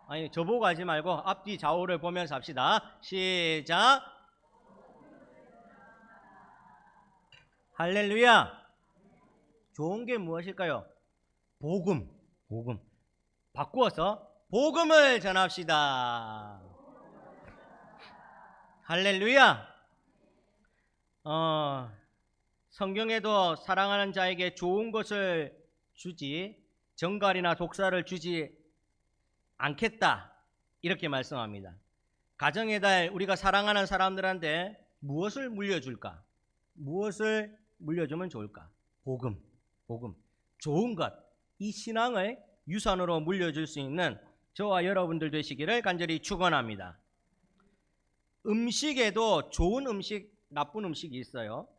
아니, 저보고 하지 말고 앞뒤 좌우를 보면서 합시다. 시작. 할렐루야. 좋은 게 무엇일까요? 복음. 복음. 바꾸어서 복음을 전합시다. 할렐루야. 성경에도 사랑하는 자에게 좋은 것을 주지 정갈이나 독사를 주지 않겠다, 이렇게 말씀합니다. 가정의 달, 우리가 사랑하는 사람들한테 무엇을 물려줄까? 무엇을 물려주면 좋을까? 복음, 복음, 좋은 것, 이 신앙을 유산으로 물려줄 수 있는 저와 여러분들 되시기를 간절히 축원합니다. 음식에도 좋은 음식, 나쁜 음식이 있어요.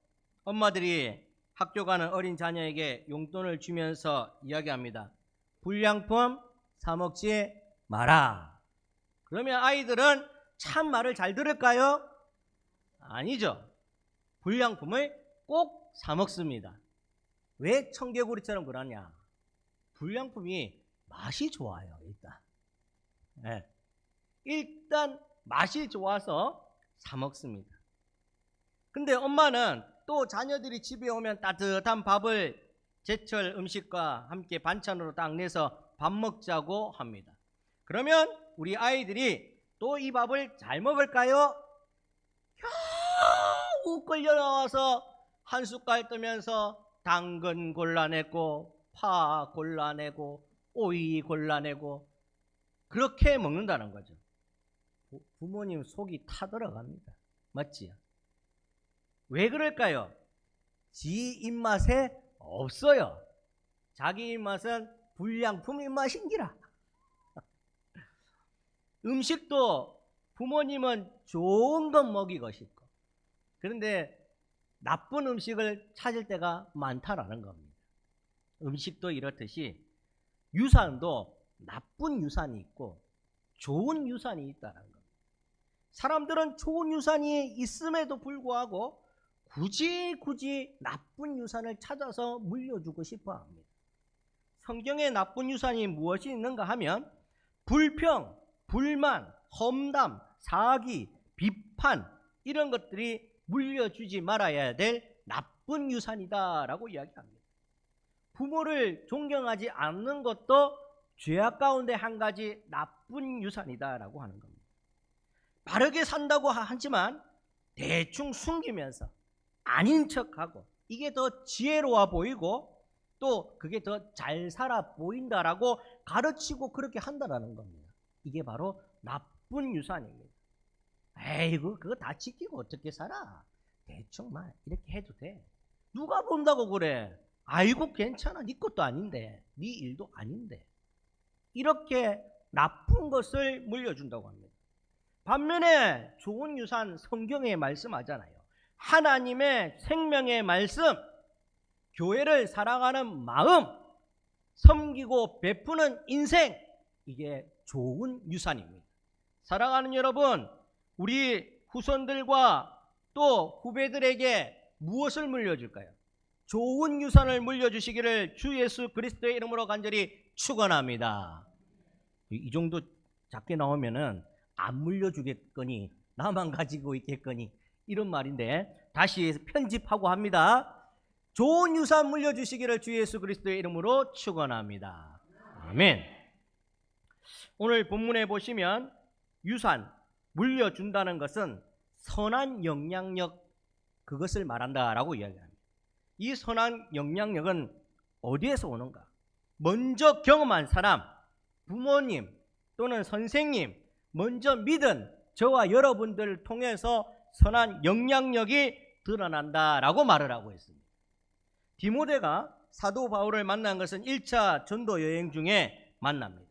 엄마들이 학교 가는 어린 자녀에게 용돈을 주면서 이야기합니다. 불량품 사 먹지 마라. 그러면 아이들은 참 말을 잘 들을까요? 아니죠. 불량품을 꼭 사 먹습니다. 왜 청개구리처럼 그러냐? 불량품이 맛이 좋아요. 일단 맛이 좋아서 사 먹습니다. 근데 엄마는 또 자녀들이 집에 오면 따뜻한 밥을 제철 음식과 함께 반찬으로 딱 내서 밥 먹자고 합니다. 그러면 우리 아이들이 또 이 밥을 잘 먹을까요? 겨우 끌려 나와서 한 숟갈 뜨면서 당근 골라내고 파 골라내고 오이 골라내고 그렇게 먹는다는 거죠. 부모님 속이 타들어갑니다. 맞지요? 왜 그럴까요? 지 입맛에 없어요. 자기 입맛은 불량품 입맛인기라. 음식도 부모님은 좋은 건 먹이고 싶고, 그런데 나쁜 음식을 찾을 때가 많다라는 겁니다. 음식도 이렇듯이 유산도 나쁜 유산이 있고 좋은 유산이 있다는 겁니다. 사람들은 좋은 유산이 있음에도 불구하고 굳이 나쁜 유산을 찾아서 물려주고 싶어 합니다. 성경에 나쁜 유산이 무엇이 있는가 하면 불평, 불만, 험담, 사기, 비판, 이런 것들이 물려주지 말아야 될 나쁜 유산이다라고 이야기합니다. 부모를 존경하지 않는 것도 죄악 가운데 한 가지 나쁜 유산이다라고 하는 겁니다. 바르게 산다고 하지만 대충 숨기면서 아닌 척하고, 이게 더 지혜로워 보이고 또 그게 더 잘 살아 보인다라고 가르치고 그렇게 한다라는 겁니다. 이게 바로 나쁜 유산입니다. 에이구, 그거 다 지키고 어떻게 살아? 대충 막 이렇게 해도 돼. 누가 본다고 그래? 아이고 괜찮아, 네 것도 아닌데, 네 일도 아닌데. 이렇게 나쁜 것을 물려준다고 합니다. 반면에 좋은 유산, 성경에 말씀하잖아요. 하나님의 생명의 말씀, 교회를 사랑하는 마음, 섬기고 베푸는 인생, 이게 좋은 유산입니다. 사랑하는 여러분, 우리 후손들과 또 후배들에게 무엇을 물려줄까요? 좋은 유산을 물려주시기를 주 예수 그리스도의 이름으로 간절히 축원합니다. 이 정도 작게 나오면은 안 물려주겠거니 나만 가지고 있겠거니 이런 말인데 다시 편집하고 합니다. 좋은 유산 물려주시기를 주 예수 그리스도의 이름으로 축원합니다. 아멘. 오늘 본문에 보시면 유산, 물려준다는 것은 선한 영향력, 그것을 말한다라고 이야기합니다. 이 선한 영향력은 어디에서 오는가? 먼저 경험한 사람, 부모님 또는 선생님, 먼저 믿은 저와 여러분들을 통해서 선한 영향력이 드러난다라고 말을 하고 있습니다. 디모데가 사도 바울을 만난 것은 1차 전도 여행 중에 만납니다.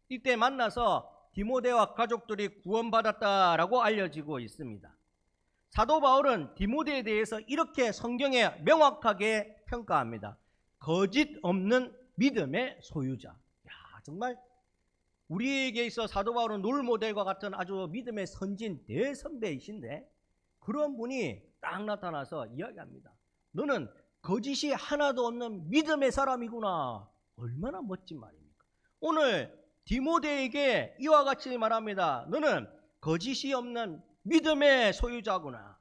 이때 만나서 디모데와 가족들이 구원받았다라고 알려지고 있습니다. 사도 바울은 디모데에 대해서 이렇게 성경에 명확하게 평가합니다. 거짓 없는 믿음의 소유자. 야, 정말 우리에게 있어 사도 바울은 롤모델과 같은 아주 믿음의 선진 대선배이신데 그런 분이 딱 나타나서 이야기합니다. 너는 거짓이 하나도 없는 믿음의 사람이구나. 얼마나 멋진 말입니까? 오늘 디모데에게 이와 같이 말합니다. 너는 거짓이 없는 믿음의 소유자구나.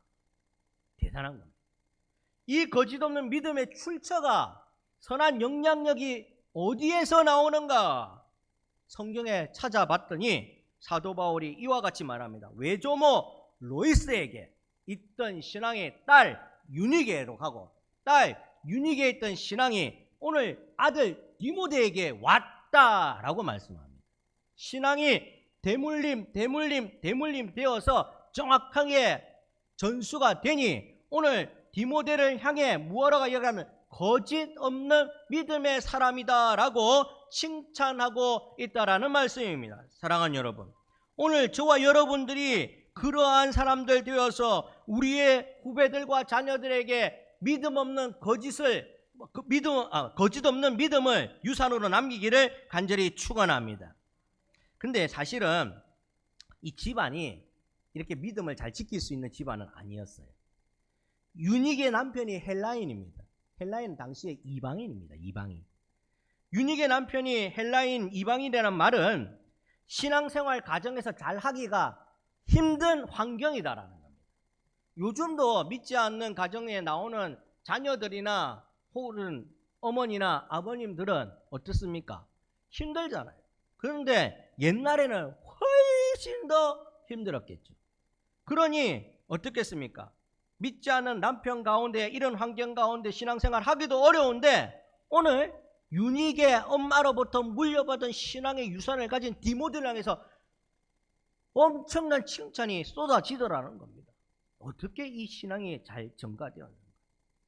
대단한 겁니다. 이 거짓 없는 믿음의 출처가, 선한 영향력이 어디에서 나오는가? 성경에 찾아봤더니 사도 바울이 이와 같이 말합니다. 외조모 로이스에게 있던 신앙의 딸 유니게로 가고, 딸 유니게에 있던 신앙이 오늘 아들 디모데에게 왔다라고 말씀합니다. 신앙이 대물림 되어서 정확하게 전수가 되니 오늘 디모데를 향해 무엇라고 이야기하면 거짓 없는 믿음의 사람이다라고 칭찬하고 있다라는 말씀입니다. 사랑하는 여러분, 오늘 저와 여러분들이 그러한 사람들 되어서 우리의 후배들과 자녀들에게 믿음 없는 거짓 없는 믿음을 유산으로 남기기를 간절히 축원합니다. 근데 사실은 이 집안이 이렇게 믿음을 잘 지킬 수 있는 집안은 아니었어요. 유닉의 남편이 헬라인입니다. 헬라인 당시에 이방인입니다. 이방인. 유닉의 남편이 헬라인 이방인이라는 말은 신앙생활 가정에서 잘 하기가 힘든 환경이다라는 겁니다. 요즘도 믿지 않는 가정에 나오는 자녀들이나 혹은 어머니나 아버님들은 어떻습니까? 힘들잖아요. 그런데 옛날에는 훨씬 더 힘들었겠죠. 그러니 어떻겠습니까? 믿지 않는 남편 가운데, 이런 환경 가운데 신앙생활 하기도 어려운데 오늘 유닉의 엄마로부터 물려받은 신앙의 유산을 가진 디모데를 향해서 엄청난 칭찬이 쏟아지더라는 겁니다. 어떻게 이 신앙이 잘 전가되었는가?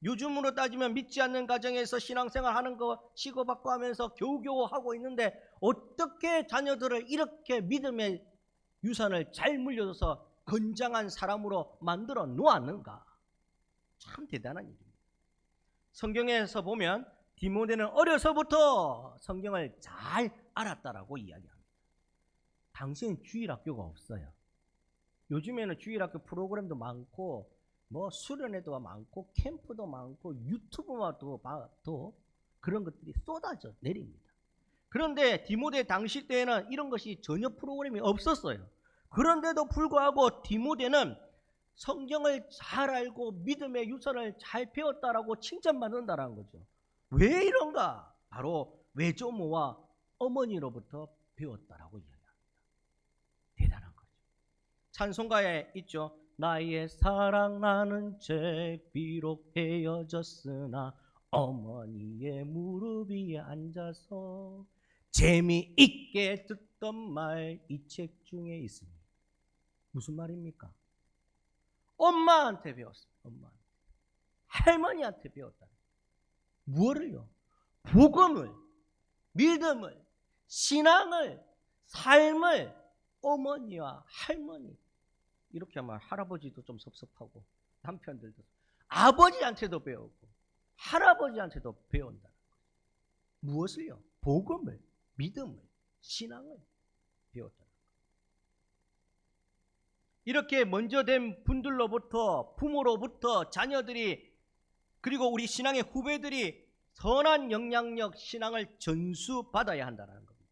요즘으로 따지면 믿지 않는 가정에서 신앙생활 하는 거 치고받고 하면서 겨우겨우 하고 있는데 어떻게 자녀들을 이렇게 믿음의 유산을 잘 물려줘서 건장한 사람으로 만들어 놓았는가? 참 대단한 일입니다. 성경에서 보면 디모데는 어려서부터 성경을 잘 알았다라고 이야기합니다. 당시엔 주일학교가 없어요. 요즘에는 주일학교 프로그램도 많고 뭐 수련회도 많고 캠프도 많고 유튜브도 봐도 그런 것들이 쏟아져 내립니다. 그런데 디모데 당시 때에는 이런 것이 전혀 프로그램이 없었어요. 그런데도 불구하고 디모데는 성경을 잘 알고 믿음의 유산을 잘 배웠다라고 칭찬받는다라는 거죠. 왜 이런가? 바로 외조모와 어머니로부터 배웠다라고 이야기합니다. 대단한 거죠. 찬송가에 있죠. 나의 사랑 나는 죄 비록 헤어졌으나 어머니의 무릎 위에 앉아서 재미있게 듣던 말 이 책 중에 있습니다. 무슨 말입니까? 엄마한테 배웠습니다. 엄마, 할머니한테 배웠다. 무엇을요? 복음을, 믿음을, 신앙을, 삶을 어머니와 할머니, 이렇게 하면 할아버지도 좀 섭섭하고 남편들도 아버지한테도 배우고 할아버지한테도 배운다. 무엇을요? 복음을, 믿음을, 신앙을 배웠다. 이렇게 먼저 된 분들로부터, 부모로부터 자녀들이, 그리고 우리 신앙의 후배들이 선한 영향력, 신앙을 전수받아야 한다는 겁니다.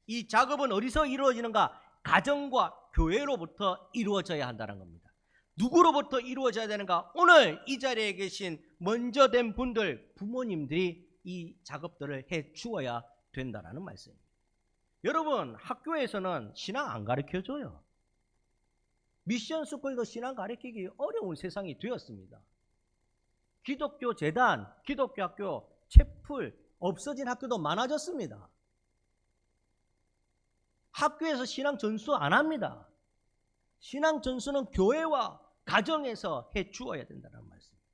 이 작업은 어디서 이루어지는가? 가정과 교회로부터 이루어져야 한다는 겁니다. 누구로부터 이루어져야 되는가? 오늘 이 자리에 계신 먼저 된 분들, 부모님들이 이 작업들을 해 주어야 된다는 말씀입니다. 여러분, 학교에서는 신앙 안 가르쳐줘요. 미션 스쿨도 신앙 가르치기 어려운 세상이 되었습니다. 기독교 재단, 기독교 학교, 채플 없어진 학교도 많아졌습니다. 학교에서 신앙 전수 안 합니다. 신앙 전수는 교회와 가정에서 해 주어야 된다는 말씀입니다.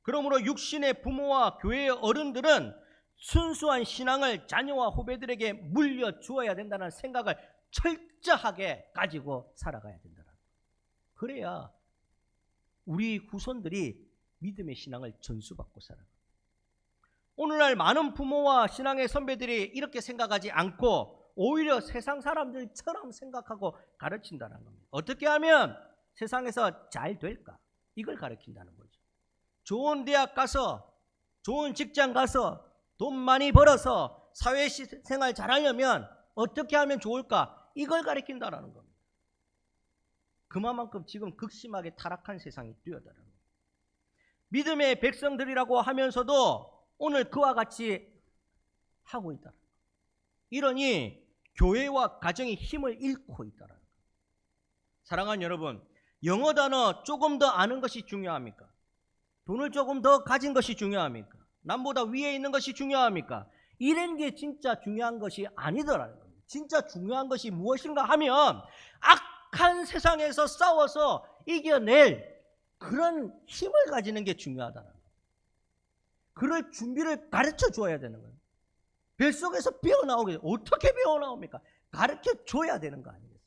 그러므로 육신의 부모와 교회의 어른들은 순수한 신앙을 자녀와 후배들에게 물려주어야 된다는 생각을 철저하게 가지고 살아가야 된다는 거예요. 그래야 우리 후손들이 믿음의 신앙을 전수받고 살아가요. 오늘날 많은 부모와 신앙의 선배들이 이렇게 생각하지 않고 오히려 세상 사람들처럼 생각하고 가르친다는 겁니다. 어떻게 하면 세상에서 잘 될까? 이걸 가르친다는 거죠. 좋은 대학 가서, 좋은 직장 가서 돈 많이 벌어서 사회생활 잘하려면 어떻게 하면 좋을까? 이걸 가르친다라는 겁니다. 그만큼 지금 극심하게 타락한 세상이 뛰어들어요. 믿음의 백성들이라고 하면서도 오늘 그와 같이 하고 있다. 이러니 교회와 가정이 힘을 잃고 있다는 거예요. 사랑하는 여러분, 영어 단어 조금 더 아는 것이 중요합니까? 돈을 조금 더 가진 것이 중요합니까? 남보다 위에 있는 것이 중요합니까? 이런 게 진짜 중요한 것이 아니더라는 겁니다. 진짜 중요한 것이 무엇인가 하면 악한 세상에서 싸워서 이겨낼 그런 힘을 가지는 게 중요하다는 거예요. 그럴 준비를 가르쳐 줘야 되는 거예요. 뱃속에서 배어나오게 어떻게 배어나옵니까? 가르쳐 줘야 되는 거 아니겠습니까?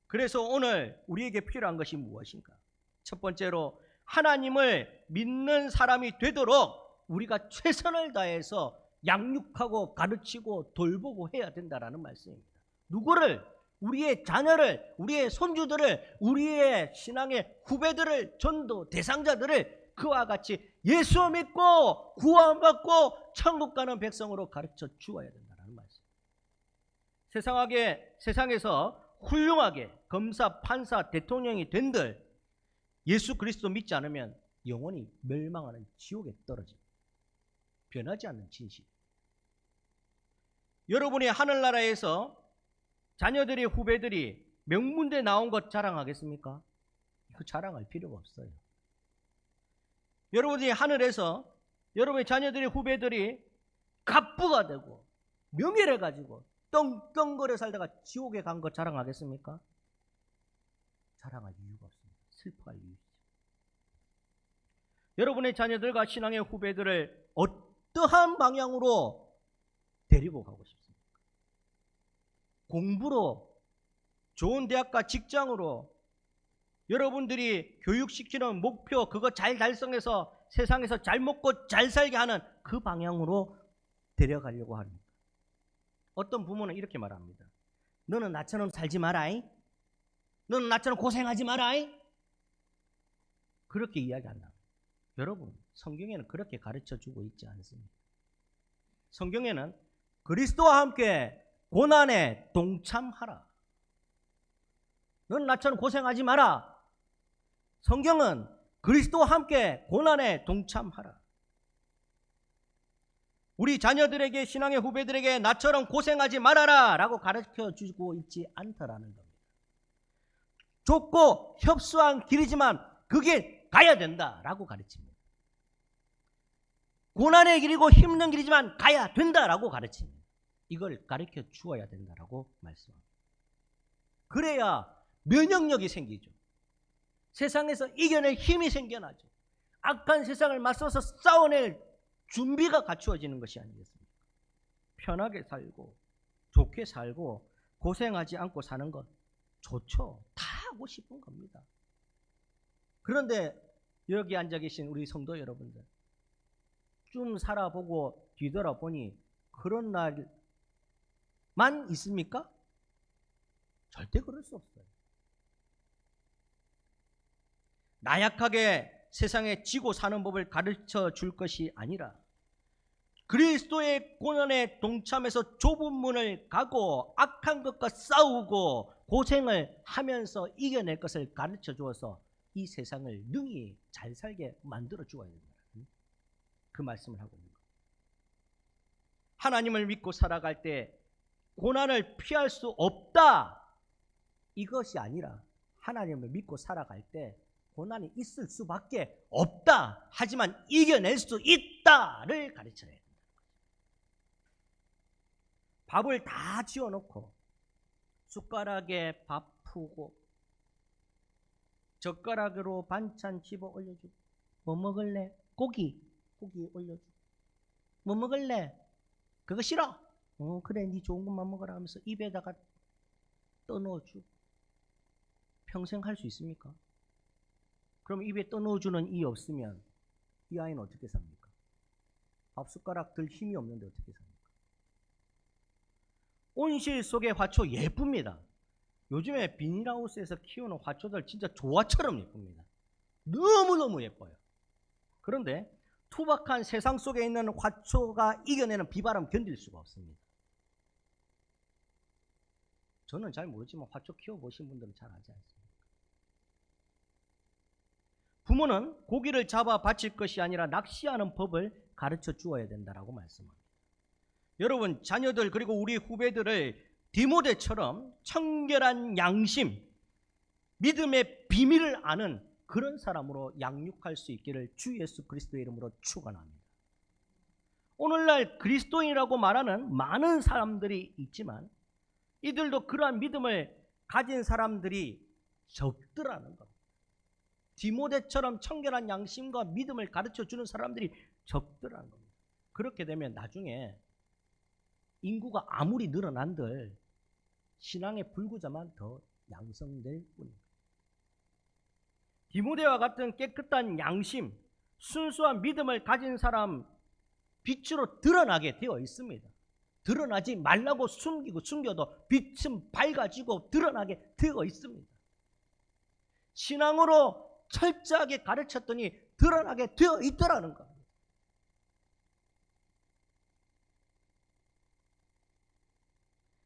그래서 오늘 우리에게 필요한 것이 무엇인가? 첫 번째로 하나님을 믿는 사람이 되도록 우리가 최선을 다해서 양육하고 가르치고 돌보고 해야 된다라는 말씀입니다. 누구를? 우리의 자녀를, 우리의 손주들을, 우리의 신앙의 후배들을, 전도 대상자들을 그와 같이 예수 믿고 구원받고 천국 가는 백성으로 가르쳐 주어야 된다는 말씀. 세상에서 훌륭하게 검사, 판사, 대통령이 된들 예수 그리스도 믿지 않으면 영원히 멸망하는 지옥에 떨어집니다. 변하지 않는 진실. 여러분이 하늘나라에서 자녀들이 후배들이 명문대 나온 것 자랑하겠습니까? 이거 자랑할 필요가 없어요. 여러분이 하늘에서 여러분의 자녀들이 후배들이 갑부가 되고 명예를 가지고 떵떵거려 살다가 지옥에 간 것 자랑하겠습니까? 자랑할 이유가 없습니다. 슬퍼할 이유죠. 여러분의 자녀들과 신앙의 후배들을 어떠한 방향으로 데리고 가고 싶습니까? 공부로, 좋은 대학과 직장으로 여러분들이 교육시키는 목표 그거 잘 달성해서 세상에서 잘 먹고 잘 살게 하는 그 방향으로 데려가려고 합니다. 어떤 부모는 이렇게 말합니다. 너는 나처럼 살지 마라이. 너는 나처럼 고생하지 마라이. 그렇게 이야기한다. 여러분, 성경에는 그렇게 가르쳐주고 있지 않습니다. 성경에는 그리스도와 함께 고난에 동참하라. 넌 나처럼 고생하지 마라. 성경은 그리스도와 함께 고난에 동참하라. 우리 자녀들에게, 신앙의 후배들에게 나처럼 고생하지 말아라 라고 가르쳐주고 있지 않다라는 겁니다. 좁고 협소한 길이지만 그게 가야 된다라고 가르칩니다. 고난의 길이고 힘든 길이지만 가야 된다라고 가르칩니다. 이걸 가르쳐 주어야 된다라고 말씀합니다. 그래야 면역력이 생기죠. 세상에서 이겨낼 힘이 생겨나죠. 악한 세상을 맞서서 싸워낼 준비가 갖추어지는 것이 아니겠습니까? 편하게 살고 좋게 살고 고생하지 않고 사는 것 좋죠. 다 하고 싶은 겁니다. 그런데 여기 앉아 계신 우리 성도 여러분들, 좀 살아보고 뒤돌아보니 그런 날만 있습니까? 절대 그럴 수 없어요. 나약하게 세상에 지고 사는 법을 가르쳐 줄 것이 아니라 그리스도의 고난에 동참해서 좁은 문을 가고 악한 것과 싸우고 고생을 하면서 이겨낼 것을 가르쳐 주어서 이 세상을 능히 잘 살게 만들어 주어야 된다. 그 말씀을 하고 있는 거예요. 하나님을 믿고 살아갈 때 고난을 피할 수 없다. 이것이 아니라 하나님을 믿고 살아갈 때 고난이 있을 수밖에 없다. 하지만 이겨낼 수 있다를 가르쳐야 된다. 밥을 다 지어놓고 숟가락에 밥 푸고 젓가락으로 반찬 집어 올려주고 뭐 먹을래? 고기 올려주고 뭐 먹을래? 그거 싫어? 그래 네 좋은 것만 먹어라 하면서 입에다가 떠넣어주고 평생 할 수 있습니까? 그럼 입에 떠넣어주는 이 없으면 이 아이는 어떻게 삽니까? 밥 숟가락 들 힘이 없는데 어떻게 삽니까? 온실 속의 화초 예쁩니다. 요즘에 비닐하우스에서 키우는 화초들 진짜 조화처럼 예쁩니다. 너무너무 예뻐요. 그런데 투박한 세상 속에 있는 화초가 이겨내는 비바람 견딜 수가 없습니다. 저는 잘 모르지만 화초 키워보신 분들은 잘 알지 않습니까? 부모는 고기를 잡아 바칠 것이 아니라 낚시하는 법을 가르쳐 주어야 된다라고 말씀합니다. 여러분, 자녀들 그리고 우리 후배들을 디모데처럼 청결한 양심, 믿음의 비밀을 아는 그런 사람으로 양육할 수 있기를 주 예수 그리스도의 이름으로 축원합니다. 오늘날 그리스도인이라고 말하는 많은 사람들이 있지만 이들도 그러한 믿음을 가진 사람들이 적더라는 겁니다. 디모데처럼 청결한 양심과 믿음을 가르쳐주는 사람들이 적더라는 겁니다. 그렇게 되면 나중에 인구가 아무리 늘어난들 신앙의 불구자만 더 양성될 뿐입니다. 디모데와 같은 깨끗한 양심, 순수한 믿음을 가진 사람 빛으로 드러나게 되어 있습니다. 드러나지 말라고 숨겨도 빛은 밝아지고 드러나게 되어 있습니다. 신앙으로 철저하게 가르쳤더니 드러나게 되어 있더라는 겁니다.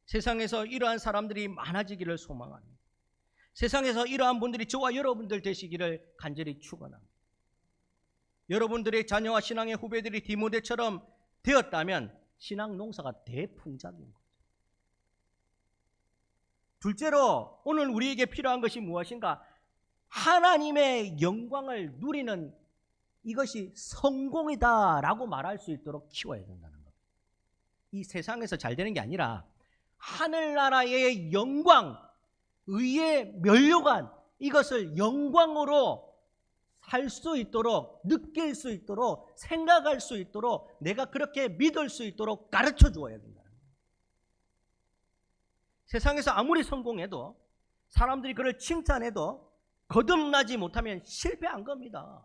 세상에서 이러한 사람들이 많아지기를 소망합니다. 세상에서 이러한 분들이 저와 여러분들 되시기를 간절히 축원합니다. 여러분들의 자녀와 신앙의 후배들이 디모데처럼 되었다면 신앙 농사가 대풍작인 거죠. 둘째로 오늘 우리에게 필요한 것이 무엇인가? 하나님의 영광을 누리는 이것이 성공이다라고 말할 수 있도록 키워야 된다는 겁니다. 이 세상에서 잘 되는 게 아니라 하늘나라의 영광, 의의 면류관, 이것을 영광으로 살 수 있도록, 느낄 수 있도록, 생각할 수 있도록, 내가 그렇게 믿을 수 있도록 가르쳐 주어야 된다는 거예요. 세상에서 아무리 성공해도, 사람들이 그를 칭찬해도 거듭나지 못하면 실패한 겁니다.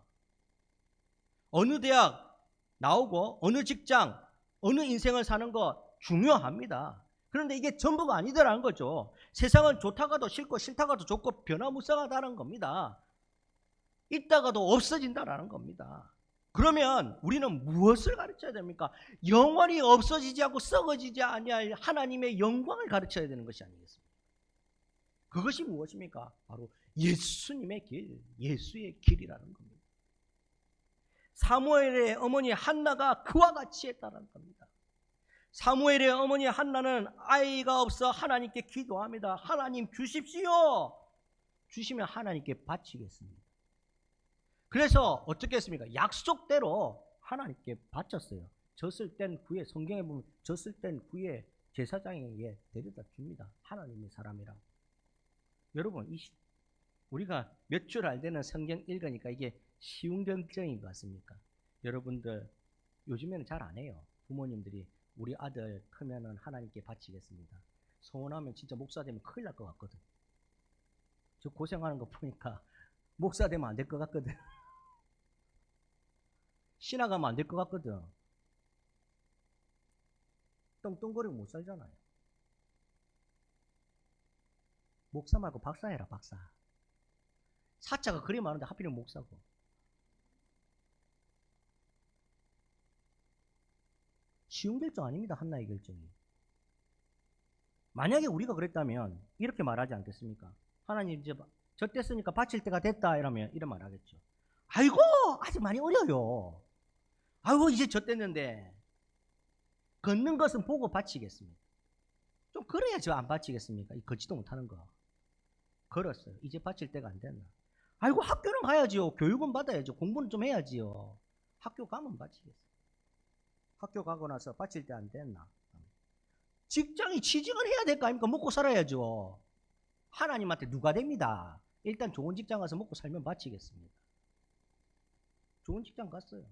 어느 대학 나오고 어느 직장, 어느 인생을 사는 거 중요합니다. 그런데 이게 전부가 아니더라는 거죠. 세상은 좋다가도 싫고 싫다가도 좋고 변화무쌍하다는 겁니다. 있다가도 없어진다라는 겁니다. 그러면 우리는 무엇을 가르쳐야 됩니까? 영원히 없어지지 않고 썩어지지 아니할 하나님의 영광을 가르쳐야 되는 것이 아니겠습니까? 그것이 무엇입니까? 바로 예수님의 길, 예수의 길이라는 겁니다. 사무엘의 어머니 한나가 그와 같이 했다는 겁니다. 사무엘의 어머니 한나는 아이가 없어 하나님께 기도합니다. 하나님 주십시오. 주시면 하나님께 바치겠습니다. 그래서 어떻게 했습니까? 약속대로 하나님께 바쳤어요. 졌을 땐 후에, 성경에 보면 졌을 땐 후에 제사장에게 데려다 줍니다. 하나님의 사람이라. 여러분, 우리가 몇 줄 알되는 성경 읽으니까 이게 쉬운 결정인 것 같습니까? 여러분들 요즘에는 잘 안 해요. 부모님들이 우리 아들 크면은 하나님께 바치겠습니다. 소원하면 진짜 목사 되면 큰일 날 것 같거든. 저 고생하는 거 보니까 목사 되면 안 될 것 같거든. 신학하면 안 될 것 같거든. 떵떵거리고 못 살잖아요. 목사 말고 박사 해라, 박사. 사자가 그리 많은데 하필이면 목사고. 쉬운 결정 아닙니다, 한나의 결정이. 만약에 우리가 그랬다면 이렇게 말하지 않겠습니까? 하나님 이제 젖됐으니까 바칠 때가 됐다 이러면 이런 말 하겠죠. 아이고 아직 많이 어려요. 아이고 이제 젖됐는데 걷는 것은 보고 바치겠습니다. 좀 그래야지 안 바치겠습니까? 이 걷지도 못하는 거. 걸었어요. 이제 바칠 때가 안 됐나. 아이고 학교는 가야지요. 교육은 받아야죠. 공부는 좀 해야지요. 학교 가면 바치겠어요. 학교 가고 나서 바칠 때 안 됐나. 직장이 취직을 해야 될 거 아닙니까? 먹고 살아야죠. 하나님한테 누가 됩니다. 일단 좋은 직장 가서 먹고 살면 바치겠습니다. 좋은 직장 갔어요.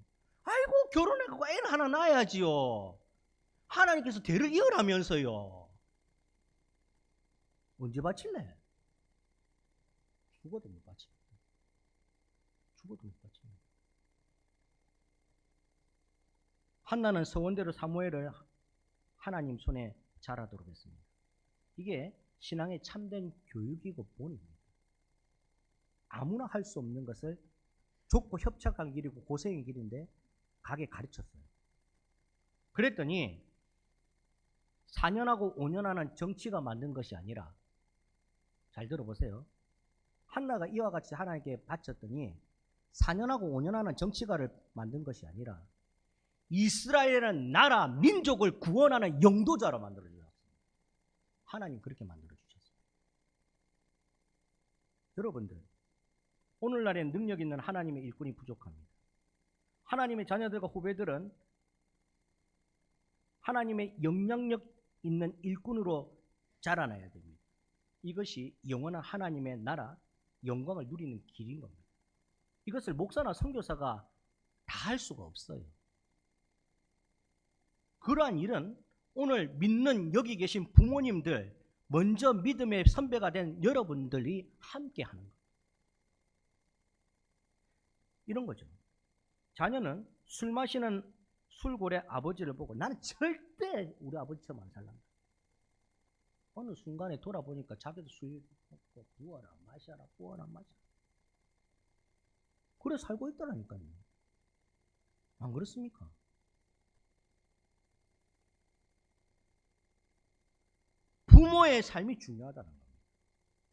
아이고 결혼해갖고 애는 하나 낳아야지요. 하나님께서 대를 이어라면서요. 언제 바칠래? 죽어도 못 바칩니다. 죽어도 못 바칩니다. 한나는 서원대로 사무엘을 하나님 손에 자라도록 했습니다. 이게 신앙의 참된 교육이고 본입니다. 아무나 할 수 없는 것을 좁고 협착한 길이고 고생의 길인데 가게 가르쳤어요. 그랬더니 4년하고 5년 하는 정치가 만든 것이 아니라, 잘 들어보세요. 한나가 이와 같이 하나님께 바쳤더니 4년하고 5년 하는 정치가를 만든 것이 아니라 이스라엘은 나라, 민족을 구원하는 영도자로 만들어주셨습니다. 하나님 그렇게 만들어주셨어요. 여러분들, 오늘날엔 능력 있는 하나님의 일꾼이 부족합니다. 하나님의 자녀들과 후배들은 하나님의 영향력 있는 일꾼으로 자라나야 됩니다. 이것이 영원한 하나님의 나라, 영광을 누리는 길인 겁니다. 이것을 목사나 선교사가 다 할 수가 없어요. 그러한 일은 오늘 믿는 여기 계신 부모님들, 먼저 믿음의 선배가 된 여러분들이 함께 하는 거예요. 이런 거죠. 자녀는 술 마시는 술고래 아버지를 보고 나는 절대 우리 아버지처럼 안 살란다. 어느 순간에 돌아보니까 자기도 술 먹고 부어라 마셔라 부어라 마셔라. 그래 살고 있더라니까요. 안 그렇습니까? 부모의 삶이 중요하다는 겁니다.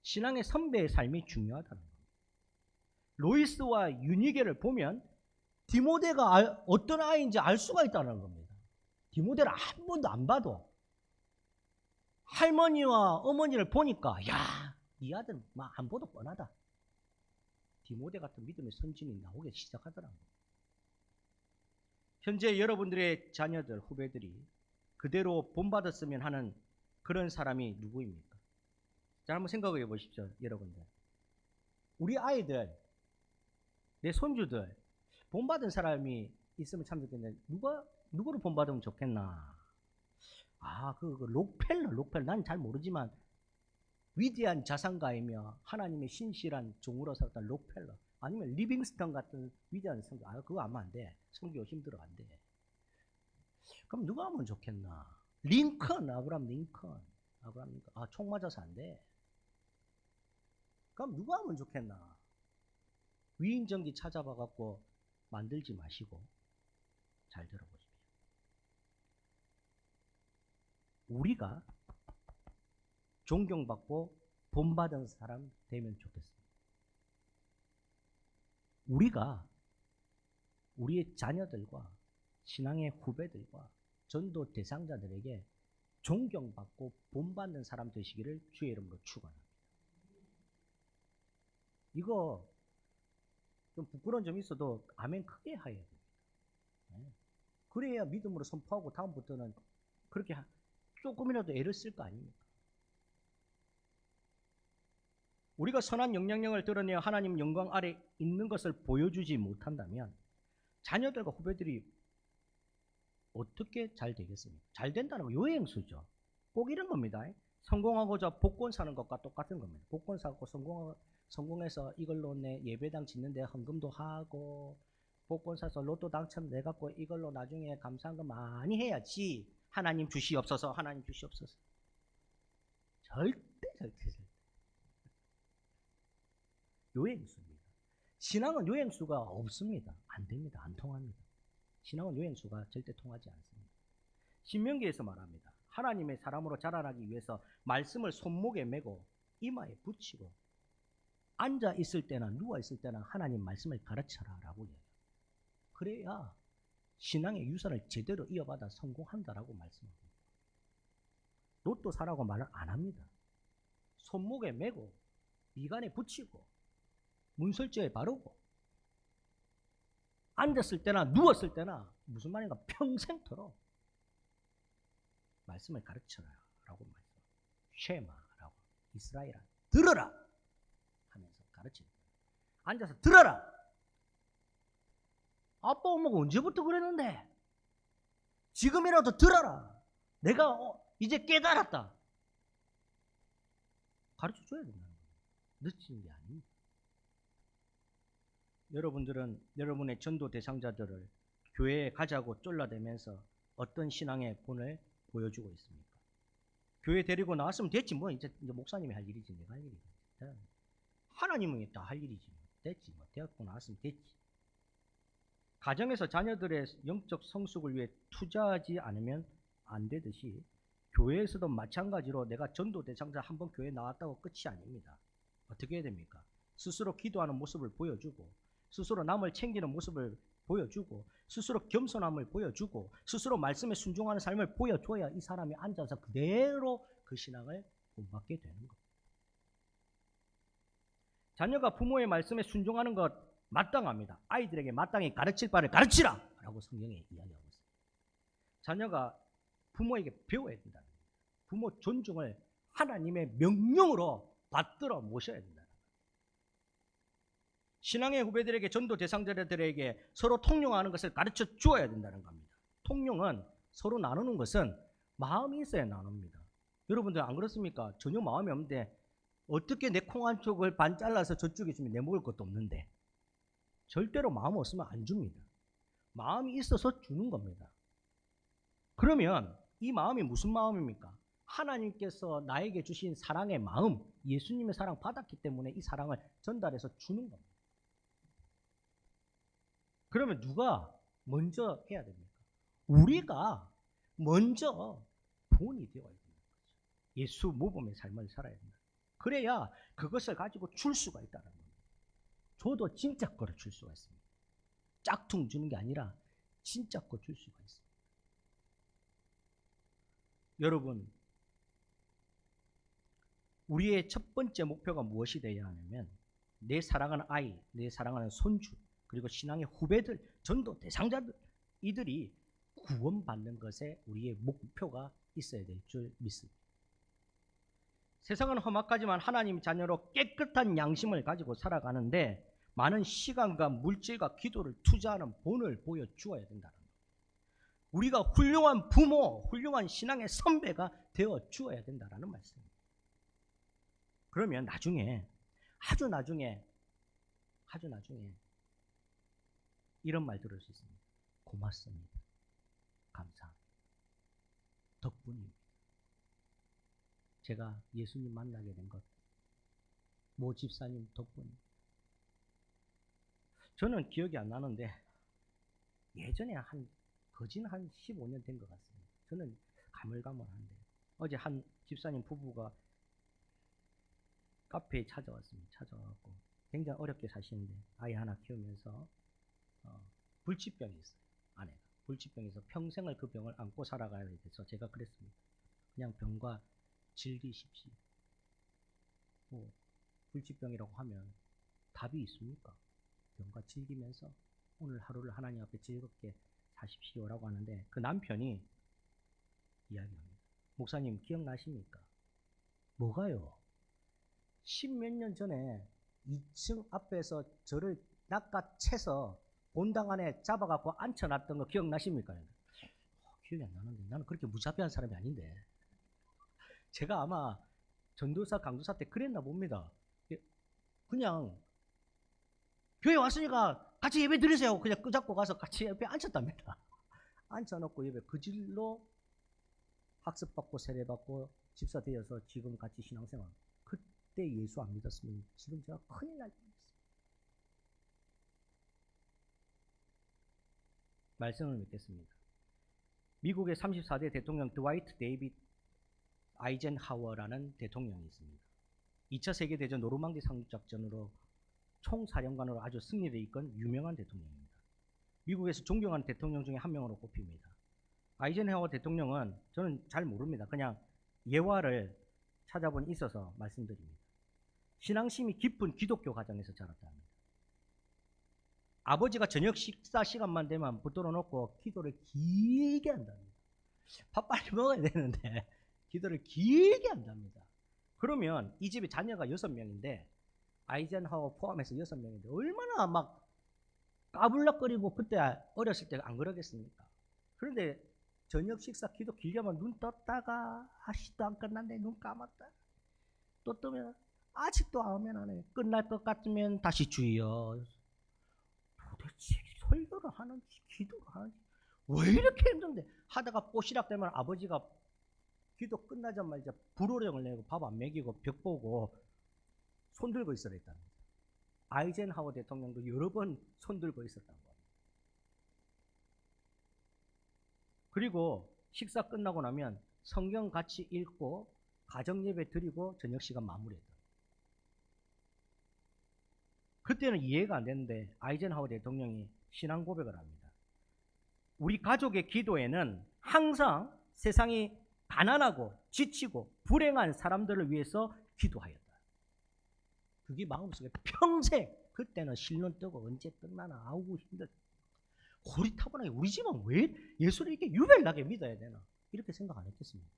신앙의 선배의 삶이 중요하다는 겁니다. 로이스와 유니게를 보면 디모데가 어떤 아이인지 알 수가 있다는 겁니다. 디모데를 한 번도 안 봐도 할머니와 어머니를 보니까 야, 이 아들 안 봐도 뻔하다. 디모데 같은 믿음의 선진이 나오기 시작하더라고요. 현재 여러분들의 자녀들, 후배들이 그대로 본받았으면 하는 그런 사람이 누구입니까? 자, 한번 생각해 보십시오, 여러분들. 우리 아이들, 내 손주들, 본받은 사람이 있으면 참 좋겠는데, 누구를 본받으면 좋겠나? 그 록펠러. 난 잘 모르지만, 위대한 자산가이며 하나님의 신실한 종으로 살았던 록펠러. 아니면 리빙스턴 같은 위대한 성교. 그거 하면 안 돼. 성교 힘들어, 안 돼. 그럼 누가 하면 좋겠나? 아브라함 링컨. 총 맞아서 안 돼. 그럼 누가 하면 좋겠나? 위인전기 찾아봐갖고 만들지 마시고 잘 들어보십시오. 우리가 존경받고 본받은 사람 되면 좋겠습니다. 우리가 우리의 자녀들과 신앙의 후배들과 전도 대상자들에게 존경받고 본받는 사람 되시기를 주의 이름으로 축원합니다. 이거 좀 부끄러운 점이 있어도 아멘 크게 해야 됩니다. 그래야 믿음으로 선포하고 다음부터는 그렇게 조금이라도 애를 쓸 거 아닙니까? 우리가 선한 영향력을 드러내어 하나님 영광 아래 있는 것을 보여주지 못한다면 자녀들과 후배들이 어떻게 잘 되겠습니까? 잘 된다는 거 요행수죠. 꼭 이런 겁니다. 성공하고자 복권 사는 것과 똑같은 겁니다. 복권 사고 성공해서 이걸로 내 예배당 짓는데 헌금도 하고 복권 사서 로또 당첨 내갖고 이걸로 나중에 감사한 거 많이 해야지. 하나님 주시옵소서. 하나님 주시옵소서. 절대. 요행수입니다. 신앙은 요행수가 없습니다. 안 됩니다. 안 통합니다. 신앙은 요행수가 절대 통하지 않습니다. 신명기에서 말합니다. 하나님의 사람으로 자라나기 위해서 말씀을 손목에 메고 이마에 붙이고 앉아 있을 때나 누워 있을 때나 하나님 말씀을 가르쳐라 라고 얘기해요. 그래야 신앙의 유산을 제대로 이어받아 성공한다라고 말씀합니다. 로또 사라고 말을 안 합니다. 손목에 메고 미간에 붙이고 문설주에 바르고 앉았을 때나 누웠을 때나 무슨 말인가 평생토록 말씀을 가르쳐라 라고 말씀합니다. 쉐마라고 이스라엘아 들어라 하면서 가르칩니다. 앉아서 들어라. 아빠 엄마가 언제부터 그랬는데 지금이라도 들어라. 내가 이제 깨달았다. 가르쳐줘야 된다는 거예요. 늦은 게 아닙니다. 여러분들은 여러분의 전도 대상자들을 교회에 가자고 쫄라대면서 어떤 신앙의 본을 보여주고 있습니까? 교회 데리고 나왔으면 됐지. 뭐 이제 목사님이 할 일이지 내가 할 일이지. 하나님이 다 할 일이지. 됐지. 뭐 데리고 나왔으면 됐지. 가정에서 자녀들의 영적 성숙을 위해 투자하지 않으면 안 되듯이 교회에서도 마찬가지로 내가 전도 대상자 한번 교회 나왔다고 끝이 아닙니다. 어떻게 해야 됩니까? 스스로 기도하는 모습을 보여주고, 스스로 남을 챙기는 모습을 보여주고, 스스로 겸손함을 보여주고, 스스로 말씀에 순종하는 삶을 보여줘야 이 사람이 앉아서 그대로 그 신앙을 본받게 되는 겁니다. 자녀가 부모의 말씀에 순종하는 것 마땅합니다. 아이들에게 마땅히 가르칠 바를 가르치라! 라고 성경에 이야기하고 있습니다. 자녀가 부모에게 배워야 된다. 부모 존중을 하나님의 명령으로 받들어 모셔야 된다. 신앙의 후배들에게, 전도 대상자들에게 서로 통용하는 것을 가르쳐 주어야 된다는 겁니다. 통용은 서로 나누는 것은 마음이 있어야 나눕니다. 여러분들 안 그렇습니까? 전혀 마음이 없는데 어떻게 내 콩 한 쪽을 반 잘라서 저쪽에 주면 내 먹을 것도 없는데, 절대로 마음 없으면 안 줍니다. 마음이 있어서 주는 겁니다. 그러면 이 마음이 무슨 마음입니까? 하나님께서 나에게 주신 사랑의 마음, 예수님의 사랑 받았기 때문에 이 사랑을 전달해서 주는 겁니다. 그러면 누가 먼저 해야 됩니까? 우리가 먼저 본이 되어야 됩니다. 예수 모범의 삶을 살아야 된다. 그래야 그것을 가지고 줄 수가 있다는 겁니다. 저도 진짜 거를 줄 수가 있습니다. 짝퉁 주는 게 아니라 진짜 거 줄 수가 있습니다. 여러분, 우리의 첫 번째 목표가 무엇이 되어야 하냐면, 내 사랑하는 아이, 내 사랑하는 손주, 그리고 신앙의 후배들, 전도 대상자들, 이들이 구원받는 것에 우리의 목표가 있어야 될 줄 믿습니다. 세상은 험악하지만 하나님 자녀로 깨끗한 양심을 가지고 살아가는데 많은 시간과 물질과 기도를 투자하는 본을 보여주어야 된다는 겁니다. 우리가 훌륭한 부모, 훌륭한 신앙의 선배가 되어 주어야 된다는 말씀입니다. 그러면 나중에, 아주 나중에 이런 말 들을 수 있습니다. 고맙습니다. 감사합니다. 덕분입니다. 제가 예수님 만나게 된 것, 모 집사님 덕분입니다. 저는 기억이 안 나는데 예전에 거진 한 15년 된 것 같습니다. 저는 가물가물한데 어제 한 집사님 부부가 카페에 찾아왔습니다. 찾아와갖고 굉장히 어렵게 사시는데 아이 하나 키우면서 불치병이 있어요. 아내가 불치병에서 평생을 그 병을 안고 살아가야 돼서 제가 그랬습니다. 그냥 병과 즐기십시오. 뭐 불치병이라고 하면 답이 있습니까? 병과 즐기면서 오늘 하루를 하나님 앞에 즐겁게 사십시오라고 하는데, 그 남편이 이야기합니다. 목사님 기억나십니까? 뭐가요? 10몇 년 전에 2층 앞에서 저를 낚아채서 본당 안에 잡아갖고 앉혀놨던 거 기억나십니까? 기억이 안 나는데, 나는 그렇게 무자비한 사람이 아닌데. 제가 아마 전도사 강도사 때 그랬나 봅니다. 그냥 교회 왔으니까 같이 예배 드리세요. 그냥 끄잡고 가서 같이 옆에 앉혔답니다. 앉혀놓고 예배 그 질로 학습받고 세례받고 집사 되어서 지금 같이 신앙생활. 그때 예수 안 믿었으면 지금 제가 큰일 날 뻔했어요. 말씀을 믿겠습니다. 미국의 34대 대통령 드와이트 데이빗 아이젠하워라는 대통령이 있습니다. 2차 세계대전 노르망디 상륙작전으로 총사령관으로 아주 승리를 이끈 유명한 대통령입니다. 미국에서 존경하는 대통령 중에 한 명으로 꼽힙니다. 아이젠하워 대통령은 저는 잘 모릅니다. 그냥 예화를 찾아본 있어서 말씀드립니다. 신앙심이 깊은 기독교 가정에서 자랐다 합니다. 아버지가 저녁 식사 시간만 되면 붙들어 놓고 기도를 길게 한답니다. 밥 빨리 먹어야 되는데 기도를 길게 한답니다. 그러면 이 집에 자녀가 6명인데 아이젠하워 포함해서 6명인데 얼마나 막 까불락거리고 그때 어렸을 때 안 그러겠습니까? 그런데 저녁 식사 기도 길게 하면 눈 떴다가 아직도 안 끝났네, 눈 감았다 또 뜨면 아직도 아멘 안 해. 끝날 것 같으면 다시 주여. 도대체 설교를 하는지 기도를 하는지 왜 이렇게 힘든데 하다가 뽀시락 되면 아버지가 기도 끝나자마자 불호령을 내고 밥 안 먹이고 벽 보고 손 들고 있어야 했다는 거죠. 아이젠하워 대통령도 여러 번 손 들고 있었다고 합니다. 그리고 식사 끝나고 나면 성경 같이 읽고 가정예배 드리고 저녁 시간 마무리했다. 그때는 이해가 안 됐는데 아이젠하워 대통령이 신앙 고백을 합니다. 우리 가족의 기도에는 항상 세상이 가난하고 지치고 불행한 사람들을 위해서 기도하였다. 그게 마음속에 평생, 그때는 실눈 뜨고 언제 끝나나 아우 힘들, 고리타분하게 우리 집은 왜 예수를 이렇게 유별나게 믿어야 되나 이렇게 생각 안 했겠습니까?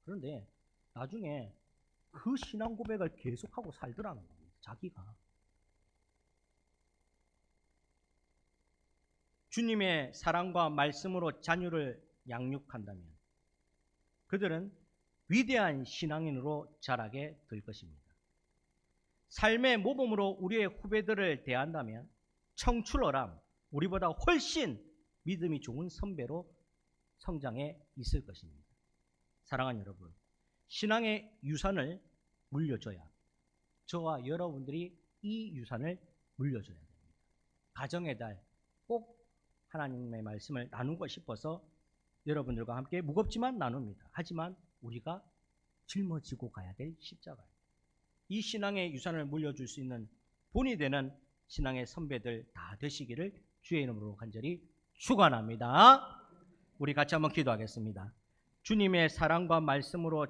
그런데 나중에 그 신앙 고백을 계속하고 살더라는 겁니다. 자기가. 주님의 사랑과 말씀으로 자녀를 양육한다면 그들은 위대한 신앙인으로 자라게 될 것입니다. 삶의 모범으로 우리의 후배들을 대한다면 청출어람, 우리보다 훨씬 믿음이 좋은 선배로 성장해 있을 것입니다. 사랑하는 여러분, 신앙의 유산을 물려줘야 저와 여러분들이 이 유산을 물려줘야 됩니다. 가정의 달 꼭 하나님의 말씀을 나누고 싶어서 여러분들과 함께 무겁지만 나눕니다. 하지만 우리가 짊어지고 가야 될 십자가예요. 이 신앙의 유산을 물려줄 수 있는 본이 되는 신앙의 선배들 다 되시기를 주의 이름으로 간절히 축원합니다. 우리 같이 한번 기도하겠습니다. 주님의 사랑과 말씀으로